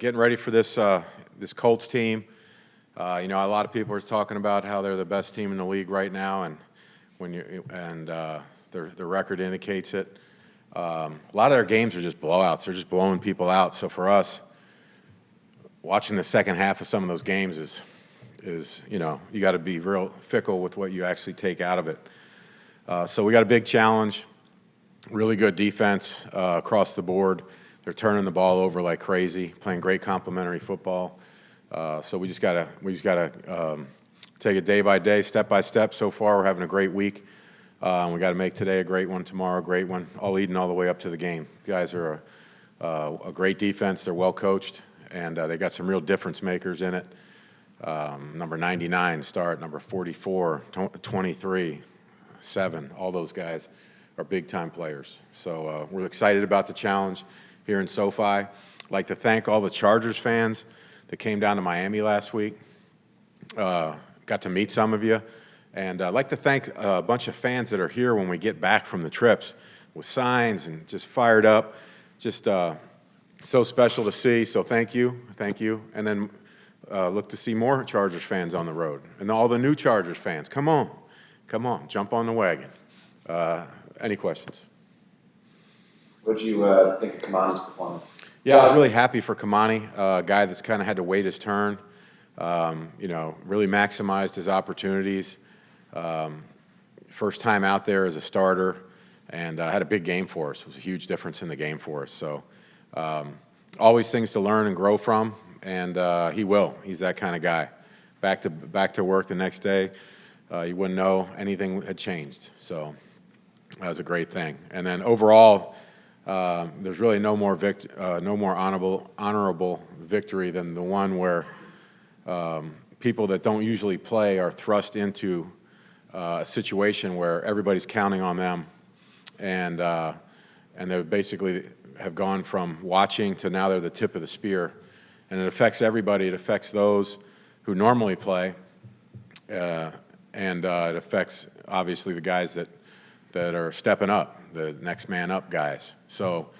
Getting ready for this Colts team. A lot of people are talking about how they're the best team in the league right now, and their record indicates it. A lot of their games are just blowouts. They're just blowing people out. So for us, watching the second half of some of those games is you got to be real fickle with what you actually take out of it. So we got a big challenge. Really good defense across the board. They're turning the ball over like crazy, playing great complementary football. So we just gotta take it day by day, step by step. So far, we're having a great week. We got to make today a great one, tomorrow a great one, all leading all the way up to the game. The guys are a great defense. They're well coached, and they got some real difference makers in it. Number 99 start, number 44, 23, 7. All those guys are big-time players. So we're excited about the challenge here in SoFi. I'd like to thank all the Chargers fans that came down to Miami last week. Got to meet some of you. And I'd like to thank a bunch of fans that are here when we get back from the trips with signs and just fired up. Just so special to see. So thank you. And then look to see more Chargers fans on the road. And all the new Chargers fans, come on, jump on the wagon. Any questions? What did you think of Kimani's performance? Yeah, I was really happy for Kimani, a guy that's kind of had to wait his turn. Really maximized his opportunities. First time out there as a starter, and had a big game for us. It was a huge difference in the game for us. So always things to learn and grow from, and he will. He's that kind of guy. Back to work the next day. You wouldn't know anything had changed. So that was a great thing. And then overall, there's really no more honorable victory than the one where people that don't usually play are thrust into a situation where everybody's counting on them, and they basically have gone from watching to now they're the tip of the spear, and it affects everybody. It affects those who normally play, and it affects obviously the guys that are stepping up, the next man up guys. So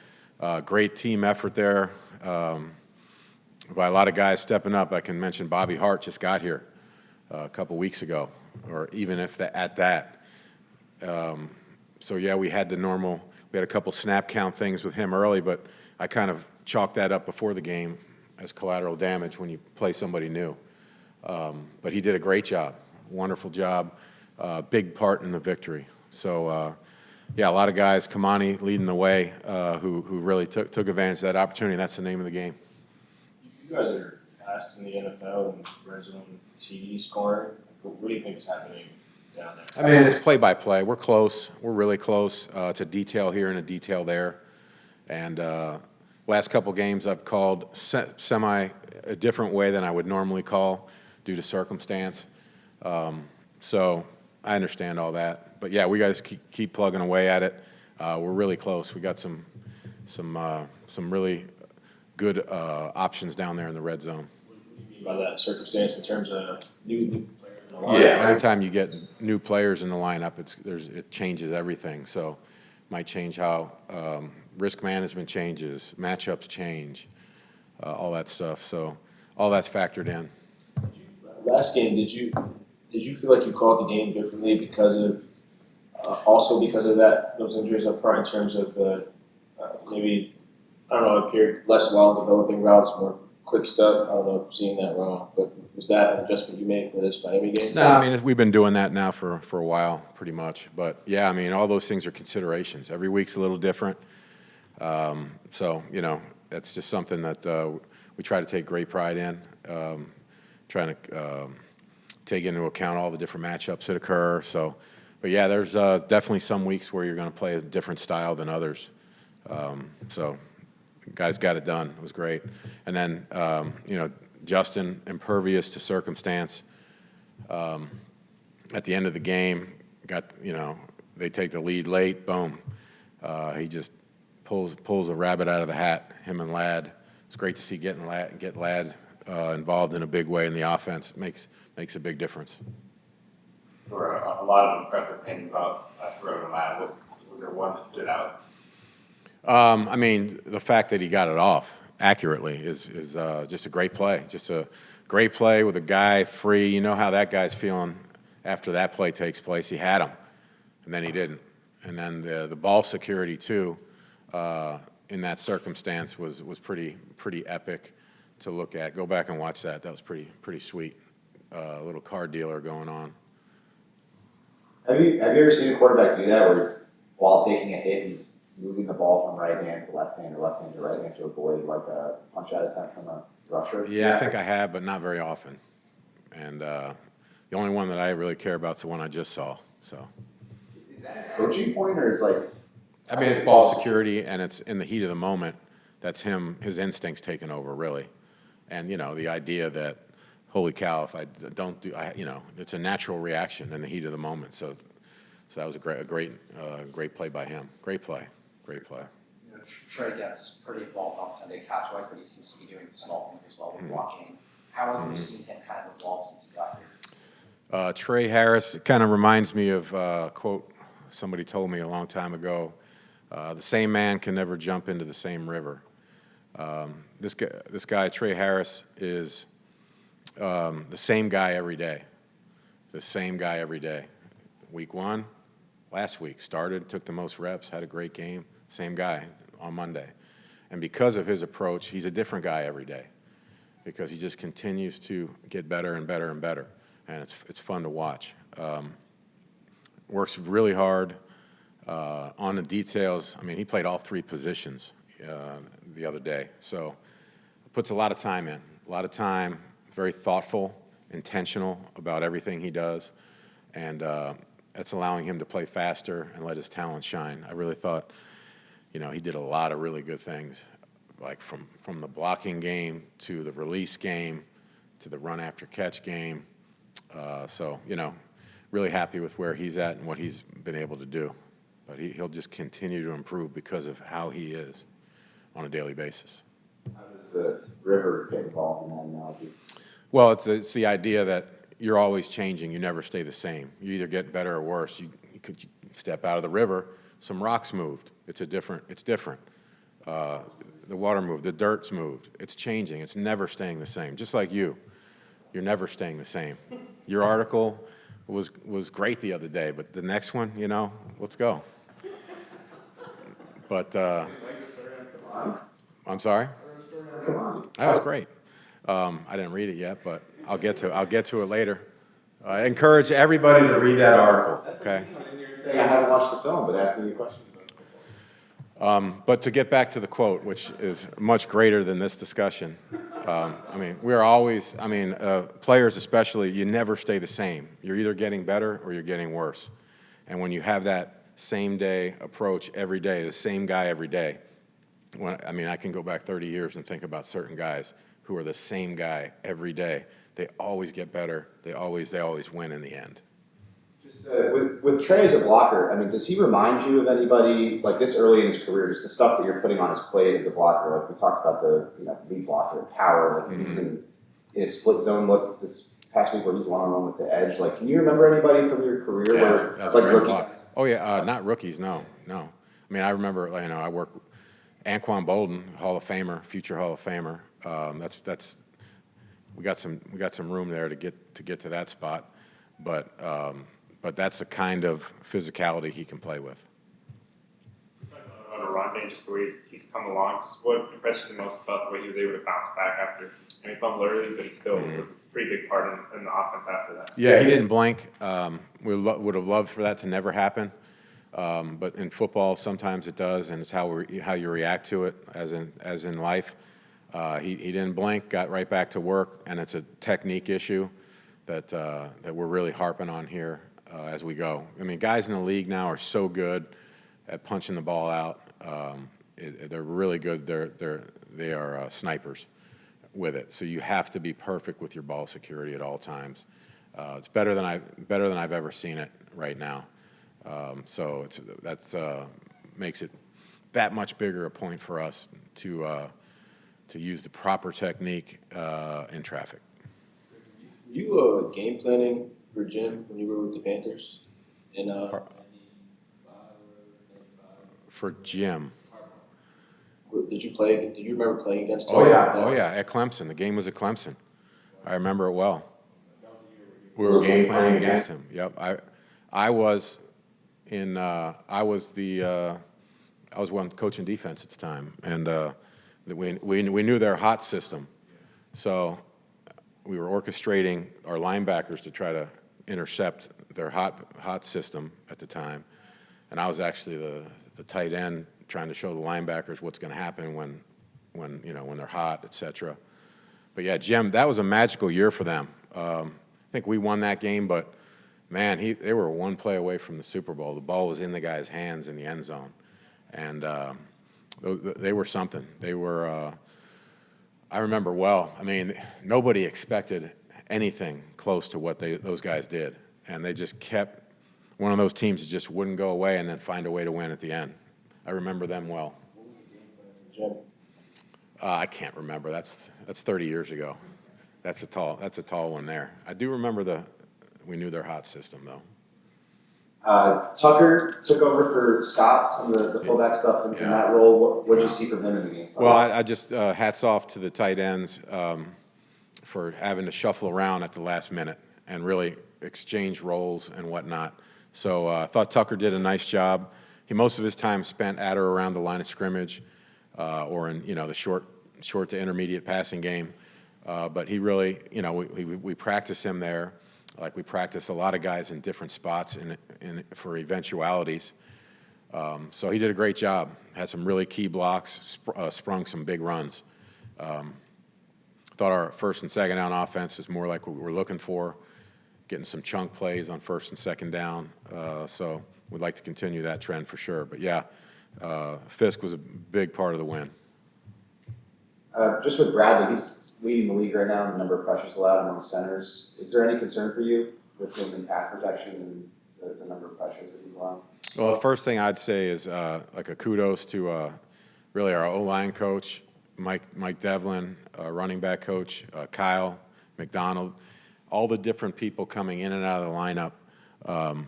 great team effort there by a lot of guys stepping up. I can mention Bobby Hart just got here a couple weeks ago, or even if at that. So yeah, we had a couple snap count things with him early, but I kind of chalked that up before the game as collateral damage when you play somebody new. But he did a great job, wonderful job, big part in the victory. So, a lot of guys, Kimani leading the way, who really took advantage of that opportunity. That's the name of the game. You guys are fast in the NFL and red zone TD scoring. What do you think is happening down there? I mean, it's play-by-play. We're close. We're really close. It's a detail here and a detail there. And last couple games I've called a different way than I would normally call due to circumstance. So I understand all that. But yeah, we guys keep plugging away at it. We're really close. We got some really good options down there in the red zone. What do you mean by that circumstance in terms of new players in the lineup? Yeah, anytime you get new players in the lineup, it changes everything. So it might change how risk management changes, matchups change, all that stuff. So all that's factored in. Last game, did you feel like you called the game differently because of those injuries up front in terms of maybe, I don't know, appeared less long developing routes, more quick stuff? I don't know if I'm seeing that wrong, but was that an adjustment you made for this Miami game? No, I mean, we've been doing that now for a while, pretty much. But yeah, I mean, all those things are considerations. Every week's a little different. So, that's just something that we try to take great pride in, trying to take into account all the different matchups that occur. So, but yeah, there's definitely some weeks where you're going to play a different style than others. So, guys got it done. It was great. And then, Justin, impervious to circumstance. At the end of the game, they take the lead late. Boom. He just pulls a rabbit out of the hat. Him and Ladd. It's great to see get Ladd involved in a big way in the offense. It makes a big difference. For a lot of impressive things about throwing to Ladd, was there one that stood out? I mean, the fact that he got it off accurately is just a great play. Just a great play with a guy free. You know how that guy's feeling after that play takes place. He had him, and then he didn't. And then the ball security too, in that circumstance was pretty epic to look at. Go back and watch that. That was pretty sweet. Little card dealer going on. Have you ever seen a quarterback do that where it's while taking a hit, he's moving the ball from right hand to left hand or left hand to right hand to avoid like a punch out attempt from a rusher? Yeah, I think I have, but not very often. And the only one that I really care about is the one I just saw. So. Is that a coaching point or is like? I mean, it's ball security, and it's in the heat of the moment. That's him, his instincts taking over, really. And, you know, the idea that, holy cow, if I don't do, it's a natural reaction in the heat of the moment. So that was a great play by him. Great play. You know, Trey gets pretty involved on Sunday catch-wise, but he seems to be doing the small things as well with blocking. How have you seen him kind of evolve since he got here? Trey Harris kind of reminds me of a quote somebody told me a long time ago. The same man can never jump into the same river. This guy, Trey Harris, is the same guy every day. The same guy every day. Week 1, last week, started, took the most reps, had a great game. Same guy on Monday. And because of his approach, he's a different guy every day because he just continues to get better and better and better. And it's fun to watch. Works really hard. On the details, I mean, he played all 3 positions the other day. So puts a lot of time in, very thoughtful, intentional about everything he does. And that's allowing him to play faster and let his talent shine. I really thought, he did a lot of really good things, like from the blocking game to the release game to the run after catch game. So, really happy with where he's at and what he's been able to do. But he'll just continue to improve because of how he is on a daily basis. How does the river get involved in that analogy? Well, it's the idea that you're always changing. You never stay the same. You either get better or worse. You could step out of the river, some rocks moved. It's different. The water moved. The dirt's moved. It's changing. It's never staying the same. Just like you. You're never staying the same. Your article was great the other day, but the next one, let's go. But I'm sorry? That was great. I didn't read it yet, but I'll get to it later. I encourage everybody to read that article. Okay. Saying I haven't watched the film, but asking you questions. But to get back to the quote, which is much greater than this discussion, players especially, you never stay the same. You're either getting better or you're getting worse. And when you have that same day approach every day, the same guy every day, I can go back 30 years and think about certain guys who are the same guy every day. They always get better. They always win in the end. Just with Trey as a blocker, does he remind you of anybody like this early in his career? Just the stuff that you're putting on his plate as a blocker, like we talked about the lead blocker, power. Like he's in a split zone look this past week where he's one-on-one with the edge. Like, can you remember anybody from your career where that's like a great rookie? block. Oh yeah, not rookies. No. I remember. I work Anquan Bolden, future Hall of Famer. That's we got some room there to get to that spot, but that's the kind of physicality he can play with. On a run and just the way he's come along, just what impressed you the most about the way he was able to bounce back after? He fumbled early, but he still was a pretty big part in the offense after that. Yeah, he didn't blink. We would have loved for that to never happen. But in football, sometimes it does, and it's how you react to it, as in life. He didn't blink, got right back to work, and it's a technique issue that we're really harping on here as we go. Guys in the league now are so good at punching the ball out. They're really good. They are snipers with it. So you have to be perfect with your ball security at all times. It's better than I've ever seen it right now. So that's makes it that much bigger a point for us to use the proper technique in traffic. Were you game planning for Jim when you were with the Panthers? For Jim. Did you remember playing against him? Oh yeah, at Clemson. The game was at Clemson. I remember it well. We were game planning against him. Yep. I was in. I was one coaching defense at the time, and we knew their hot system, so we were orchestrating our linebackers to try to intercept their hot system at the time, and I was actually the tight end trying to show the linebackers what's going to happen when they're hot, etc. But yeah, Jim, that was a magical year for them. I think we won that game, but man, they were one play away from the Super Bowl. The ball was in the guy's hands in the end zone, and they were something. They were. I remember well. I mean, nobody expected anything close to what those guys did, and they just kept one of those teams that just wouldn't go away and then find a way to win at the end. I remember them well. Jim? I can't remember. That's 30 years ago. That's a tall one there. I do remember we knew their hot system though. Tucker took over for Scott, some of the fullback stuff in that role. What did you see from him in the game? Well, I just hats off to the tight ends for having to shuffle around at the last minute and really exchange roles and whatnot. So I thought Tucker did a nice job. Most of his time spent at or around the line of scrimmage or in the short to intermediate passing game. But he really, we practice him there. Like we practice a lot of guys in different spots for eventualities. So he did a great job. Had some really key blocks, sprung some big runs. Thought our first and second down offense is more like what we were looking for, getting some chunk plays on first and second down. So we'd like to continue that trend for sure. But yeah, Fisk was a big part of the win. Just with Bradley, he's leading the league right now in the number of pressures allowed among centers. Is there any concern for you with him in pass protection and the number of pressures that he's allowed? Well, the first thing I'd say is like a kudos to really our O-line coach, Mike Devlin, running back coach, Kyle McDonald, all the different people coming in and out of the lineup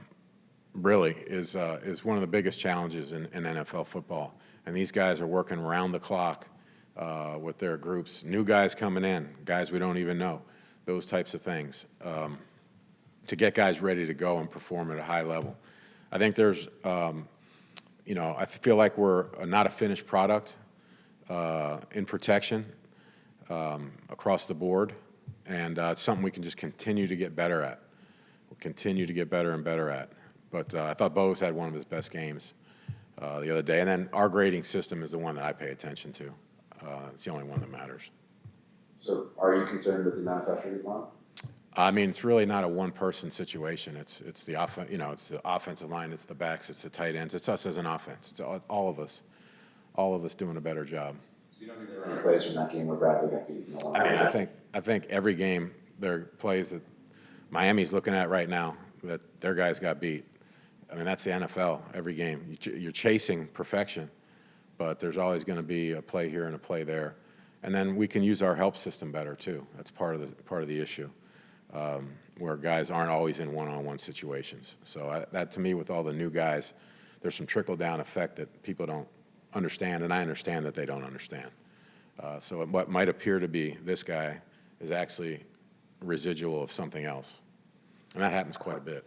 really is one of the biggest challenges in NFL football. And these guys are working around the clock with their groups, new guys coming in, guys we don't even know, those types of things, to get guys ready to go and perform at a high level. I think there's, I feel like we're not a finished product in protection across the board, and it's something we can just continue to get better at. We'll continue to get better and better at. But I thought Bo's had one of his best games the other day, and then our grading system is the one that I pay attention to. It's the only one that matters. So are you concerned with the amount of pressure he's on? I mean, it's really not a one-person situation. It's the it's the offensive line, it's the backs, it's the tight ends, it's us as an offense. It's all of us doing a better job. So you don't think there were any plays from that game where Bradley got beaten? I mean, I think every game there are plays that Miami's looking at right now that their guys got beat. I mean, that's the NFL. Every game you're chasing perfection, but there's always going to be a play here and a play there, and then we can use our help system better too. That's part of the issue. Where guys aren't always in one-on-one situations. So that, to me, with all the new guys, there's some trickle-down effect that people don't understand, and I understand that they don't understand. So what might appear to be this guy is actually residual of something else, and that happens quite a bit.